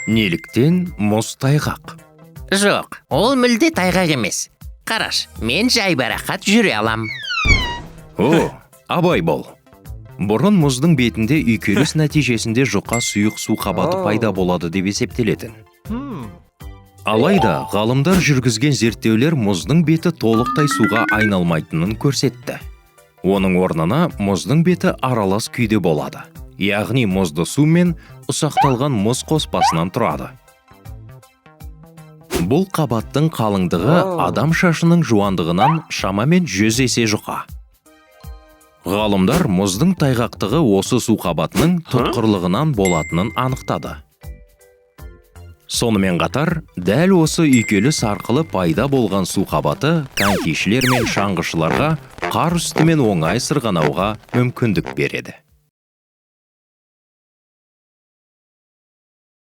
Неліктен мұз тайғақ? Жоқ, ол мүлде тайғақ емес. Қараш, мен жайбарақат жүре алам. О, абай бол. Бұрын мұздың бетінде үйкеліс нәтижесінде жұқа сұйық су қабаты пайда болады деп есептелетін. Алайда ғалымдар жүргізген зерттеулер мұздың беті толықтай суға айналмайтынын көрсетті. Оның орнына мұздың беті аралас күйде болады. Яғни мұзды су мен ұсақталған мұз қоспасынан тұрады. Бұл қабаттың қалыңдығы адам шашының жуандығынан шамамен 100 есе жұқа. Ғалымдар мұздың тайғақтығы осы су қабатының тұтқырлығынан болатынын анықтады. Сонымен қатар, дәл осы үйкеліс арқылы пайда болған су қабаты конькишілер мен шаңғышыларға қар үстімен оңай сырғанауға мүмкіндік береді.